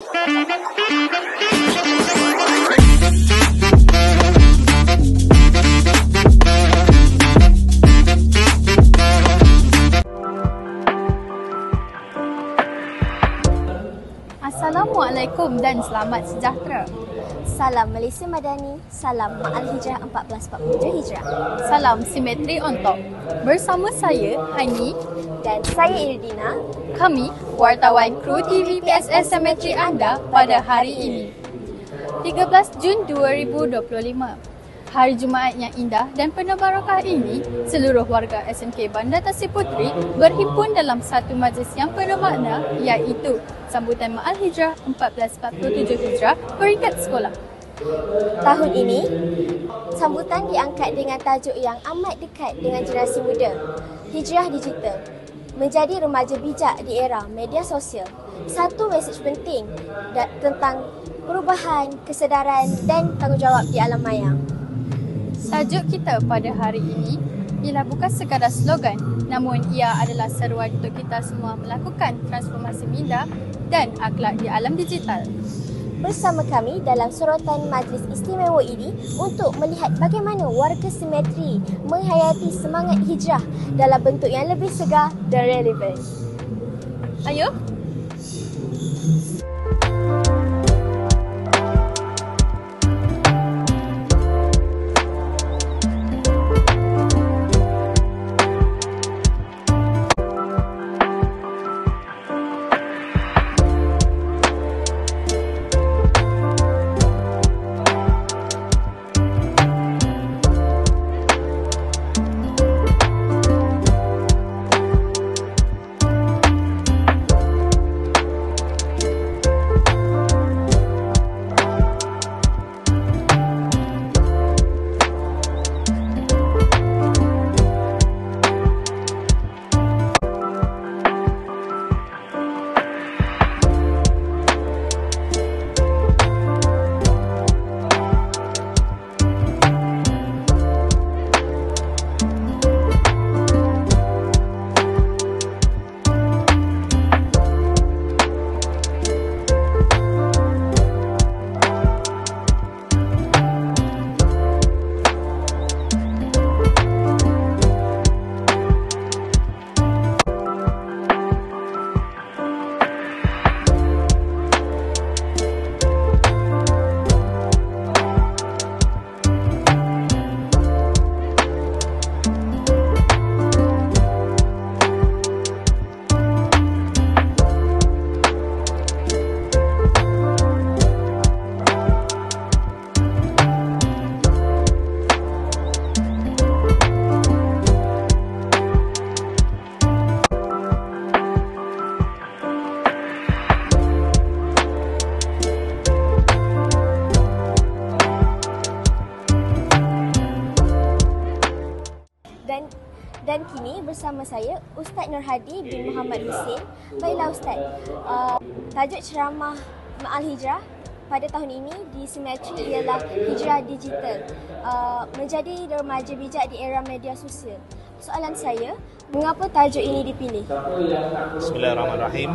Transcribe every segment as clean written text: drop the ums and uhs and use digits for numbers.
Assalamualaikum dan selamat sejahtera. Salam Malaysia Madani, salam Ma'al Hijrah 1447 Hijrah. Salam simetri on top. Bersama saya, Hani, dan saya Irdina. Kami, wartawan kru TV PSS Simetri anda pada hari ini. 13 Jun 2025. Hari Jumaat yang indah dan penuh barakah ini, seluruh warga SMK Bandar Tasih Puteri berhimpun dalam satu majlis yang penuh makna, iaitu sambutan Ma'al Hijrah 1447 Hijrah peringkat sekolah. Tahun ini, sambutan diangkat dengan tajuk yang amat dekat dengan generasi muda, Hijrah Digital. Menjadi remaja bijak di era media sosial. Satu mesej penting tentang perubahan, kesedaran dan tanggungjawab di alam maya. Tajuk kita pada hari ini ialah bukan sekadar slogan, namun ia adalah seruan untuk kita semua melakukan transformasi minda dan akhlak di alam digital. Bersama kami dalam sorotan majlis istimewa ini untuk melihat bagaimana warga simetri menghayati semangat hijrah dalam bentuk yang lebih segar dan relevan. Ayo! Dan kini bersama saya Ustaz Nur Hadi bin Muhammad Hussein. Baiklah Ustaz, tajuk ceramah Ma'al Hijrah pada tahun ini di Simetri ialah Hijrah Digital, menjadi remaja bijak di era media sosial. Soalan saya, mengapa tajuk ini dipilih? Bismillahirrahmanirrahim.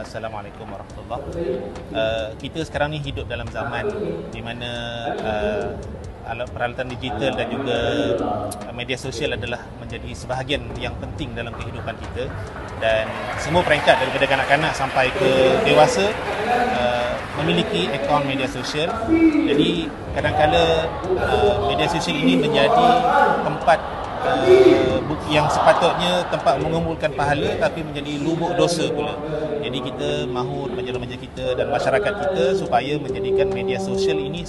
Assalamualaikum warahmatullahi wabarakatuh. Kita sekarang ni hidup dalam zaman di mana peralatan digital dan juga media sosial adalah menjadi sebahagian yang penting dalam kehidupan kita, dan semua peringkat daripada kanak-kanak sampai ke dewasa memiliki akaun media sosial. Jadi kadang-kala media sosial ini menjadi tempat yang sepatutnya tempat mengumpulkan pahala tapi menjadi lubuk dosa pula. Jadi kita mahu remaja-remaja kita dan masyarakat kita supaya menjadikan media sosial ini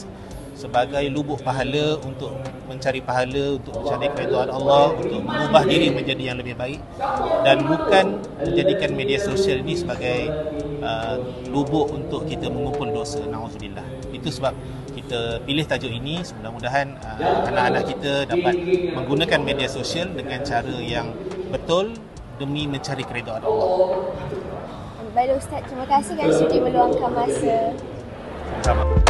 sebagai lubuk pahala, untuk mencari pahala, untuk mencari keridhaan Allah, untuk mengubah diri menjadi yang lebih baik, dan bukan menjadikan media sosial ini sebagai lubuk untuk kita mengumpul dosa. Na'udzubillah. Itu sebab kita pilih tajuk ini. Mudah-mudahan anak-anak kita dapat menggunakan media sosial dengan cara yang betul demi mencari keridhaan Allah. Baiklah Ustaz, terima kasih kerana sudi meluangkan masa. Sama-sama.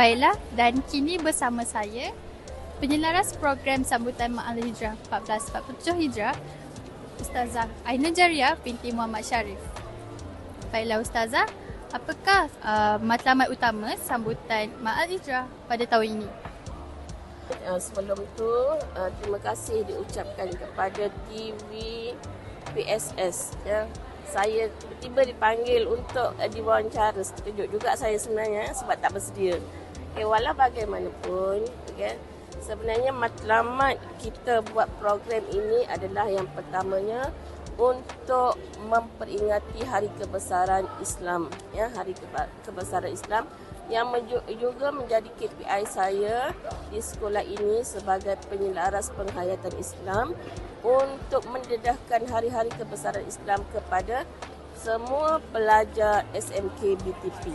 Baiklah, dan kini bersama saya penyelaras program sambutan Ma'al Hijrah 1447 Hijrah, Ustazah Aina Jaria binti Muhammad Sharif. Baiklah Ustazah, apakah matlamat utama sambutan Ma'al Hijrah pada tahun ini? Sebelum itu, terima kasih diucapkan kepada TV PSS. Ya. Saya tiba-tiba dipanggil untuk diwawancara. Terkejut juga saya sebenarnya sebab tak bersedia. Walau bagaimanapun, sebenarnya matlamat kita buat program ini adalah yang pertamanya untuk memperingati Hari Kebesaran Islam. Ya, Hari Kebesaran Islam yang juga menjadi KPI saya di sekolah ini sebagai penyelaras penghayatan Islam untuk mendedahkan hari-hari kebesaran Islam kepada semua pelajar SMK BTP.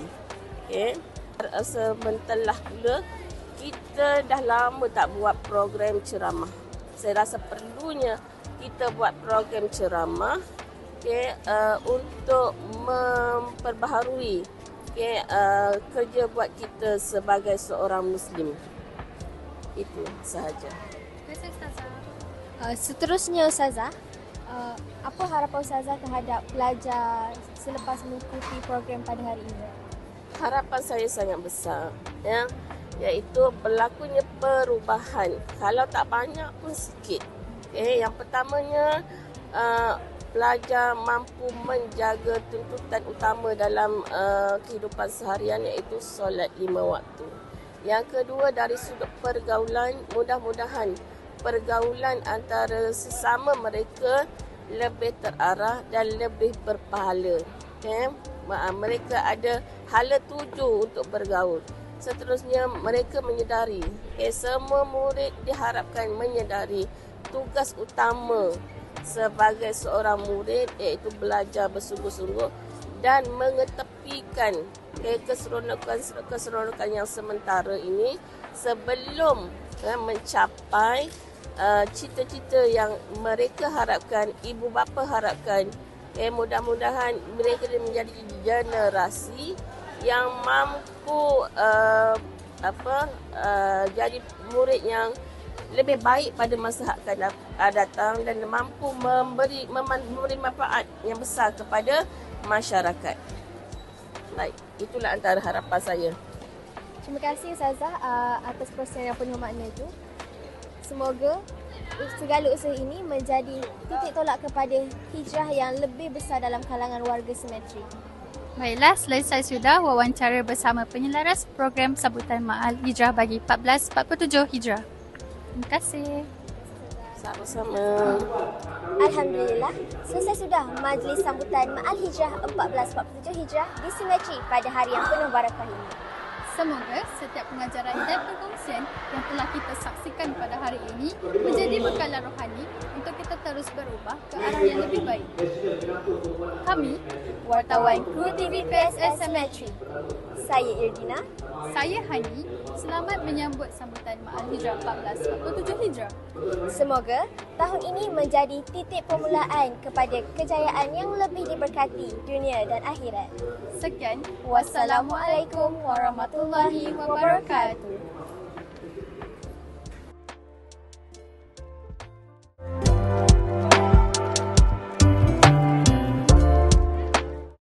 Sebentarlah pula kita dah lama tak buat program ceramah. Saya rasa perlunya kita buat program ceramah untuk memperbaharui kerja buat kita sebagai seorang Muslim. Itu sahaja. Terima kasih Ustazah. Seterusnya Ustazah, apa harapan Ustazah terhadap pelajar selepas mengikuti program pada hari ini? Harapan saya sangat besar, iaitu berlakunya perubahan. Kalau tak banyak pun sikit. Yang pertamanya, pelajar mampu menjaga tuntutan utama dalam kehidupan seharian, iaitu solat 5 waktu. Yang kedua, dari sudut pergaulan, mudah-mudahan pergaulan antara sesama mereka lebih terarah dan lebih berpahala. Mereka ada hala tuju untuk bergaul. Seterusnya, mereka menyedari, semua murid diharapkan menyedari tugas utama sebagai seorang murid, iaitu belajar bersungguh-sungguh dan mengetepikan keseronokan yang sementara ini sebelum mencapai cita-cita yang mereka harapkan, ibu bapa harapkan. Mudah-mudahan mereka menjadi generasi yang mampu jadi murid yang lebih baik pada masa akan datang dan mampu memberi manfaat yang besar kepada masyarakat. Baik, itulah antara harapan saya. Terima kasih Ustazah atas perkongsian yang penuh makna itu. Semoga segala usaha ini menjadi titik tolak kepada hijrah yang lebih besar dalam kalangan warga Simetri. Baiklah, selesai sudah wawancara bersama penyelaras program sambutan Ma'al Hijrah bagi 1447 Hijrah. Terima kasih. Sama-sama. Alhamdulillah, selesai sudah majlis sambutan Ma'al Hijrah 1447 Hijrah di Simetri pada hari yang penuh barakah ini. Semoga setiap pengajaran dan perkongsian yang telah kita saksikan pada hari ini menjadi bekalan rohani untuk kita terus berubah ke arah yang lebih baik. Kami, wartawan kru TV PSS Simetri. Saya Irdina. Saya Hani. Selamat menyambut sambutan Ma'al Hijrah 1447 Hijrah. Semoga tahun ini menjadi titik permulaan kepada kejayaan yang lebih diberkati dunia dan akhirat. Sekian, wassalamualaikum warahmatullahi wabarakatuh.